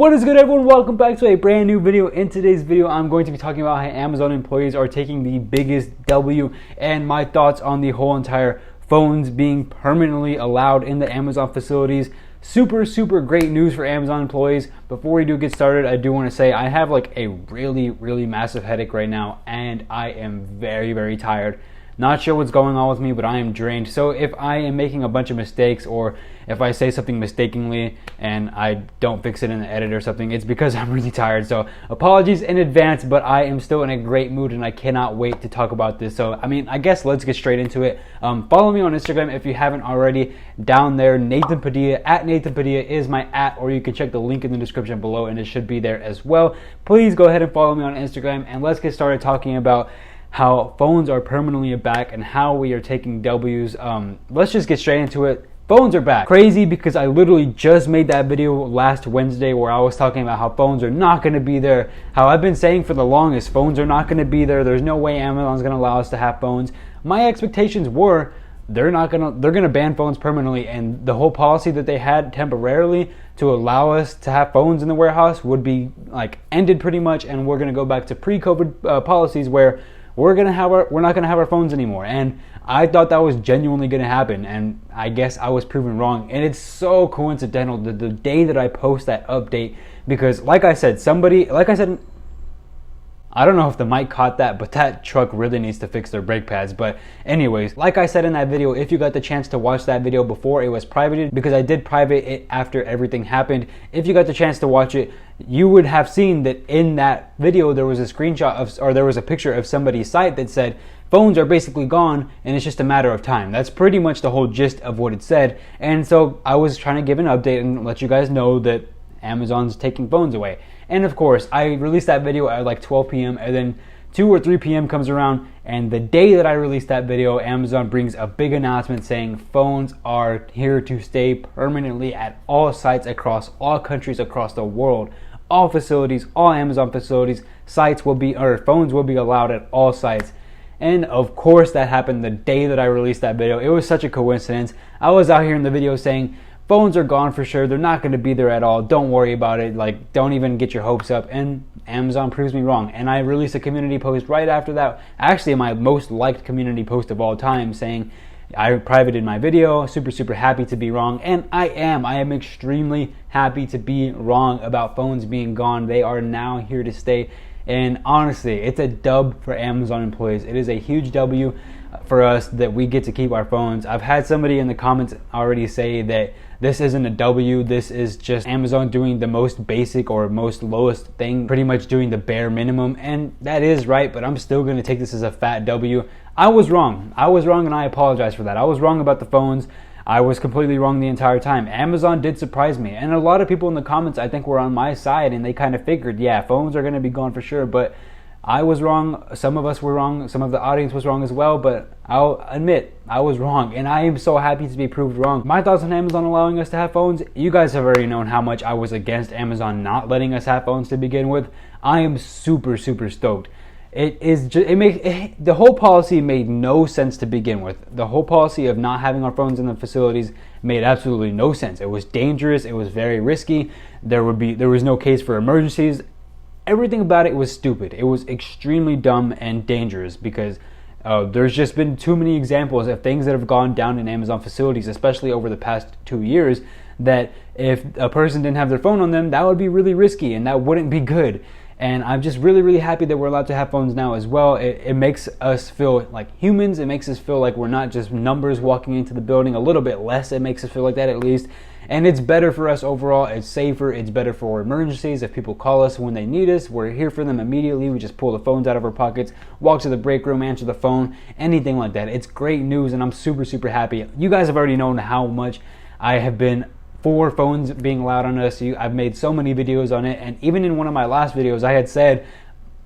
What is good, everyone? Welcome back to a brand new video. In today's video, I'm going to be talking about how Amazon employees are taking the biggest W and my thoughts on the whole entire phones being permanently allowed in the Amazon facilities. Super great news for Amazon employees. Before we do get started, I do want to say I have like a really massive headache right now, and I am very tired. Not sure what's going on with me, but I am drained. So if I am making a bunch of mistakes, or if I say something mistakenly and I don't fix it in the edit or something, it's because I'm really tired. So apologies in advance, but I am still in a great mood and I cannot wait to talk about this. So I guess let's get straight into it. Follow me on Instagram if you haven't already. Down there, Nathan Padilla, at Nathan Padilla is my @, or you can check the link in the description below and it should be there as well. Please go ahead and follow me on Instagram, and let's get started talking about how phones are permanently back and how we are taking W's. Let's just get straight into it. Phones are back. Crazy, because I literally just made that video last Wednesday where I was talking about how phones are not going to be there. How I've been saying for the longest, phones are not going to be there. There's no way Amazon's going to allow us to have phones. My expectations were they're going to ban phones permanently, and the whole policy that they had temporarily to allow us to have phones in the warehouse would be like ended pretty much, and we're going to go back to pre-COVID policies where we're not gonna have our phones anymore. And I thought that was genuinely gonna happen, and I guess I was proven wrong. And it's so coincidental that the day that I post that update, because like I said, I don't know if the mic caught that, but that truck really needs to fix their brake pads. But anyways, like I said in that video, if you got the chance to watch that video before it was privated, because I did private it after everything happened, if you got the chance to watch it, you would have seen that in that video there was a screenshot or there was a picture of somebody's site that said phones are basically gone and it's just a matter of time. That's pretty much the whole gist of what it said. And so I was trying to give an update and let you guys know that Amazon's taking phones away. And of course, I released that video at like 12 p.m. and then 2 or 3 p.m. comes around, and the day that I released that video, Amazon brings a big announcement saying phones are here to stay permanently at all sites across all countries across the world. All facilities, all Amazon facilities, phones will be allowed at all sites. And of course that happened the day that I released that video. It was such a coincidence. I was out here in the video saying phones are gone for sure. They're not going to be there at all. Don't worry about it. Like, don't even get your hopes up. And Amazon proves me wrong. And I released a community post right after that. Actually, my most liked community post of all time, saying I privated my video. Super happy to be wrong. And I am extremely happy to be wrong about phones being gone. They are now here to stay. And honestly, it's a dub for Amazon employees. It is a huge W for us that we get to keep our phones. I've had somebody in the comments already say that this isn't a W, this is just Amazon doing the most basic or most lowest thing, pretty much doing the bare minimum. And that is right, but I'm still going to take this as a fat W. I was wrong and I apologize for that. I was wrong about the phones. I was completely wrong the entire time. Amazon did surprise me, and a lot of people in the comments I think were on my side, and they kind of figured, yeah, phones are going to be gone for sure. But I was wrong. Some of us were wrong. Some of the audience was wrong as well, but I'll admit I was wrong, and I am so happy to be proved wrong. My thoughts on Amazon allowing us to have phones, you guys have already known how much I was against Amazon not letting us have phones to begin with. I am super stoked. The whole policy made no sense to begin with. The whole policy of not having our phones in the facilities made absolutely no sense. It was dangerous. It was very risky. There was no case for emergencies. Everything about it was stupid. It was extremely dumb and dangerous, because there's just been too many examples of things that have gone down in Amazon facilities, especially over the past 2 years, that if a person didn't have their phone on them, that would be really risky and that wouldn't be good. And I'm just really happy that we're allowed to have phones now as well. It makes us feel like humans. It makes us feel like we're not just numbers walking into the building. A little bit less, it makes us feel like that at least. And it's better for us overall. It's safer. It's better for emergencies. If people call us when they need us, we're here for them immediately. We just pull the phones out of our pockets, walk to the break room, answer the phone, anything like that. It's great news, and I'm super happy. You guys have already known how much I have been for phones being allowed on us. I've made so many videos on it, and even in one of my last videos I had said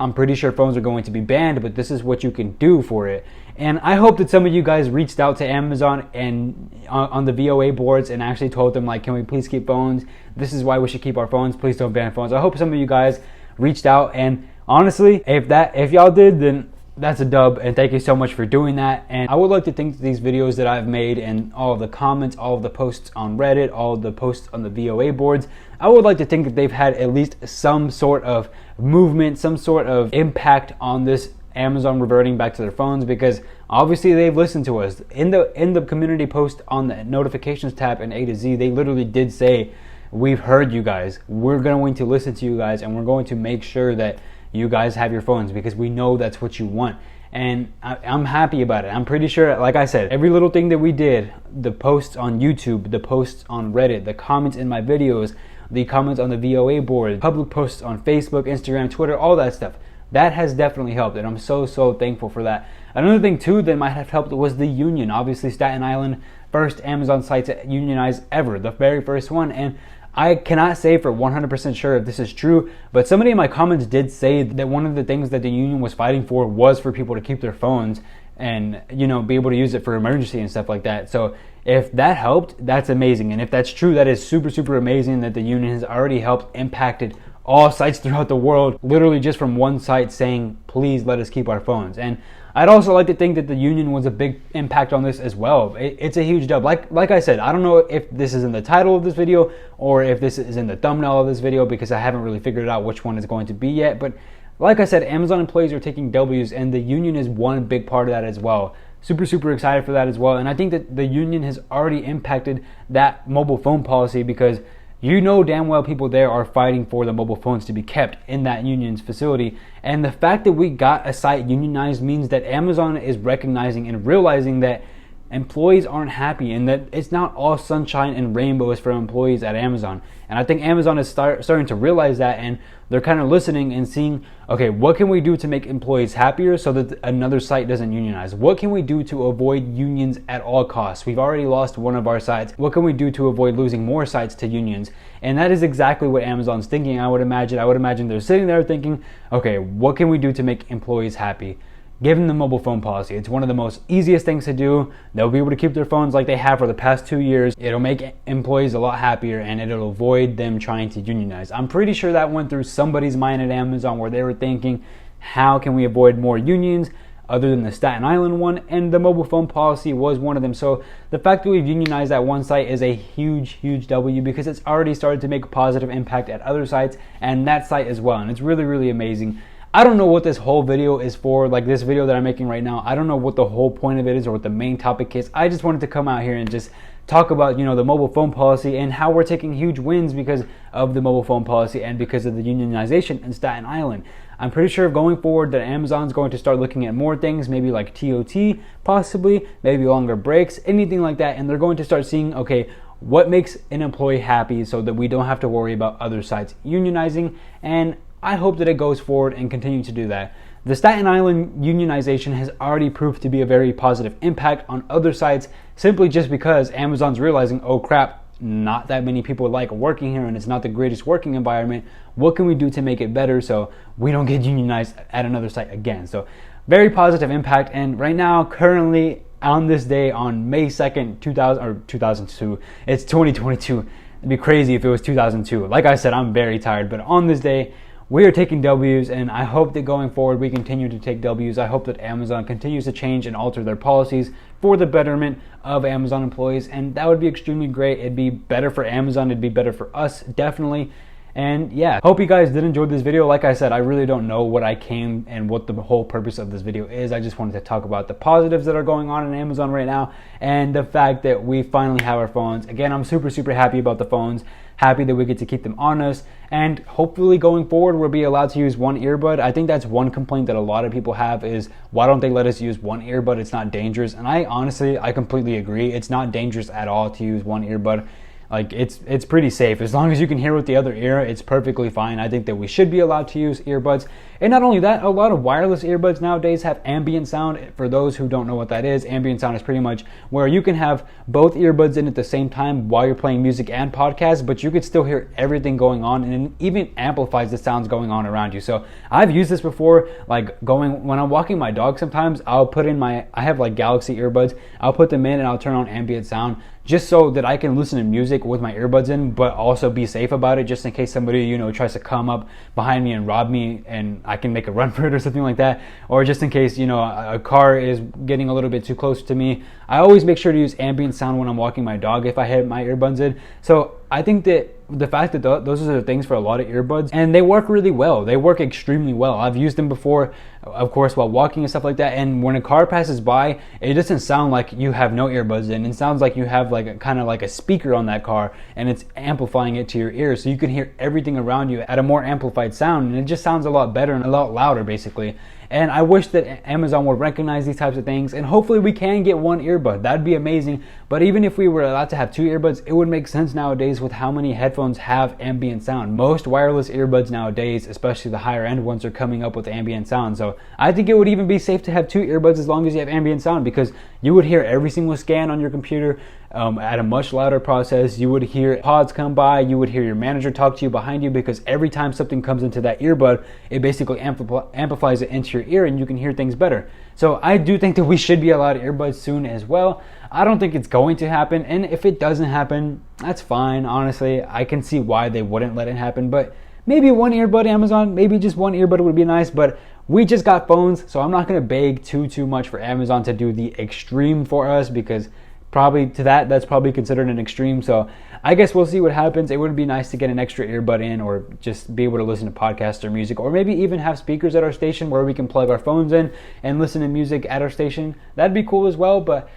I'm pretty sure phones are going to be banned, but this is what you can do for it. And I hope that some of you guys reached out to Amazon and on the VOA boards and actually told them, like, can we please keep phones? This is why we should keep our phones. Please don't ban phones. I hope some of you guys reached out, and honestly, if y'all did, then that's a dub, and thank you so much for doing that. And I would like to think that these videos that I've made and all of the comments, all of the posts on Reddit, all of the posts on the VOA boards, I would like to think that they've had at least some sort of movement, some sort of impact on this Amazon reverting back to their phones, because obviously they've listened to us. In the community post on the notifications tab in A to Z, they literally did say, we've heard you guys, we're going to listen to you guys, and we're going to make sure that you guys have your phones because we know that's what you want. And I'm happy about it. I'm pretty sure, like I said, every little thing that we did, the posts on YouTube, the posts on Reddit, the comments in my videos, the comments on the VOA board, public posts on Facebook, Instagram, Twitter, all that stuff, that has definitely helped, and I'm so thankful for that. Another thing too that might have helped was the union. Obviously, Staten Island, first Amazon site to unionize ever, the very first one, and I cannot say for 100% sure if this is true, but somebody in my comments did say that one of the things that the union was fighting for was for people to keep their phones and, you know, be able to use it for emergency and stuff like that. So if that helped, that's amazing. And if that's true, that is super amazing that the union has already helped impacted all sites throughout the world, literally just from one site saying, please let us keep our phones. And I'd also like to think that the union was a big impact on this as well. It's a huge dub. Like I said, I don't know if this is in the title of this video or if this is in the thumbnail of this video, because I haven't really figured out which one is going to be yet. But like I said, Amazon employees are taking W's, and the union is one big part of that as well. Super excited for that as well. And I think that the union has already impacted that mobile phone policy, because you know damn well people there are fighting for the mobile phones to be kept in that union's facility. And the fact that we got a site unionized means that Amazon is recognizing and realizing that employees aren't happy and that it's not all sunshine and rainbows for employees at Amazon. And I think Amazon is starting to realize that, and they're kind of listening and seeing, okay, what can we do to make employees happier so that another site doesn't unionize? What can we do to avoid unions at all costs? We've already lost one of our sites. What can we do to avoid losing more sites to unions? And that is exactly what Amazon's thinking, I would imagine. I would imagine they're sitting there thinking, okay, what can we do to make employees happy? Give them the mobile phone policy. It's one of the most easiest things to do. They'll be able to keep their phones like they have for the past 2 years. It'll make employees a lot happier, and it'll avoid them trying to unionize. I'm pretty sure that went through somebody's mind at Amazon, where they were thinking, how can we avoid more unions other than the Staten Island one? And the mobile phone policy was one of them. So the fact that we've unionized that one site is a huge W, because it's already started to make a positive impact at other sites and that site as well. And it's really amazing. I don't know what this whole video is for, like this video that I'm making right now. I don't know what the whole point of it is or what the main topic is. I just wanted to come out here and just talk about, you know, the mobile phone policy and how we're taking huge wins because of the mobile phone policy and because of the unionization in Staten Island. I'm pretty sure going forward that Amazon's going to start looking at more things, maybe like TOT, possibly, maybe longer breaks, anything like that. And they're going to start seeing, okay, what makes an employee happy so that we don't have to worry about other sites unionizing. And I hope that it goes forward and continue to do that. The Staten Island unionization has already proved to be a very positive impact on other sites, simply just because Amazon's realizing, oh crap, not that many people like working here and it's not the greatest working environment. What can we do to make it better so we don't get unionized at another site again? So very positive impact. And right now, currently on this day, on May 2nd, 2002, it's 2022. It'd be crazy if it was 2002. Like I said, I'm very tired, but on this day, we are taking W's, and I hope that going forward we continue to take W's. I hope that Amazon continues to change and alter their policies for the betterment of Amazon employees, and that would be extremely great. It'd be better for Amazon, it'd be better for us, definitely. And yeah, hope you guys did enjoy this video. Like I said, I really don't know what I came and what the whole purpose of this video is. I just wanted to talk about the positives that are going on in Amazon right now and the fact that we finally have our phones. Again, I'm super happy about the phones. Happy that we get to keep them on us, and hopefully going forward we'll be allowed to use one earbud. I think that's one complaint that a lot of people have, is why don't they let us use one earbud? It's not dangerous. And I completely agree. It's not dangerous at all to use one earbud. Like it's pretty safe. As long as you can hear with the other ear, it's perfectly fine. I think that we should be allowed to use earbuds. And not only that, a lot of wireless earbuds nowadays have ambient sound. For those who don't know what that is, ambient sound is pretty much where you can have both earbuds in at the same time while you're playing music and podcasts, but you could still hear everything going on, and it even amplifies the sounds going on around you. So I've used this before, like when I'm walking my dog, sometimes I'll put in I have like Galaxy earbuds. I'll put them in and I'll turn on ambient sound, just so that I can listen to music with my earbuds in, but also be safe about it, just in case somebody, you know, tries to come up behind me and rob me and I can make a run for it or something like that. Or just in case, you know, a car is getting a little bit too close to me. I always make sure to use ambient sound when I'm walking my dog if I have my earbuds in. So I think that the fact that those are the things for a lot of earbuds, and they work really well. They work extremely well. I've used them before, of course, while walking and stuff like that. And when a car passes by, it doesn't sound like you have no earbuds in. It sounds like you have like a kind of like a speaker on that car, and it's amplifying it to your ears, so you can hear everything around you at a more amplified sound, and it just sounds a lot better and a lot louder, basically. And I wish that Amazon would recognize these types of things, and hopefully we can get one earbud. That'd be amazing. But even if we were allowed to have 2 earbuds, it would make sense nowadays with how many headphones have ambient sound. Most wireless earbuds nowadays, especially the higher end ones, are coming up with ambient sound. So I think it would even be safe to have 2 earbuds as long as you have ambient sound, because you would hear every single scan on your computer at a much louder process. You would hear pods come by, you would hear your manager talk to you behind you, because every time something comes into that earbud, it basically amplifies it into your ear, and you can hear things better. So I do think that we should be allowed earbuds soon as well. I don't think it's going to happen, and if it doesn't happen, that's fine. Honestly, I can see why they wouldn't let it happen, but maybe one earbud, Amazon, maybe just one earbud would be nice. But we just got phones, so I'm not going to beg too much for Amazon to do the extreme for us, because probably to that's probably considered an extreme. So I guess we'll see what happens. It would be nice to get an extra earbud in, or just be able to listen to podcasts or music, or maybe even have speakers at our station where we can plug our phones in and listen to music at our station. That'd be cool as well. But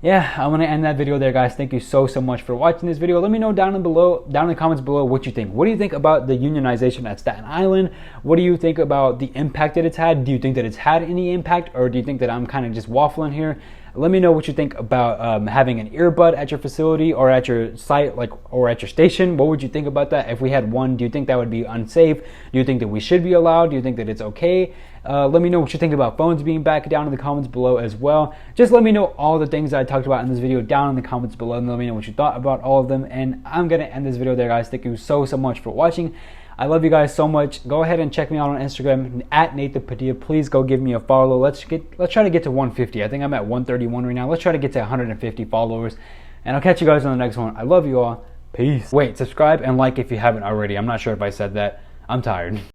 yeah, I'm going to end that video there, guys. Thank you so much for watching this video. Let me know down in the comments below what you think. What do you think about the unionization at Staten Island? What do you think about the impact that it's had? Do you think that it's had any impact, or do you think that I'm kind of just waffling here? Let me know what you think about having an earbud at your facility or at your site, or at your station. What would you think about that? If we had one, do you think that would be unsafe? Do you think that we should be allowed? Do you think that it's okay? Let me know what you think about phones being back down in the comments below as well. Just let me know all the things that I talked about in this video down in the comments below, and let me know what you thought about all of them. And I'm going to end this video there, guys. Thank you so much for watching. I love you guys so much. Go ahead and check me out on Instagram at Nathan Padilla. Please go give me a follow. Let's try to get to 150. I think I'm at 131 right now. Let's try to get to 150 followers. And I'll catch you guys on the next one. I love you all. Peace. Wait, subscribe and like if you haven't already. I'm not sure if I said that. I'm tired.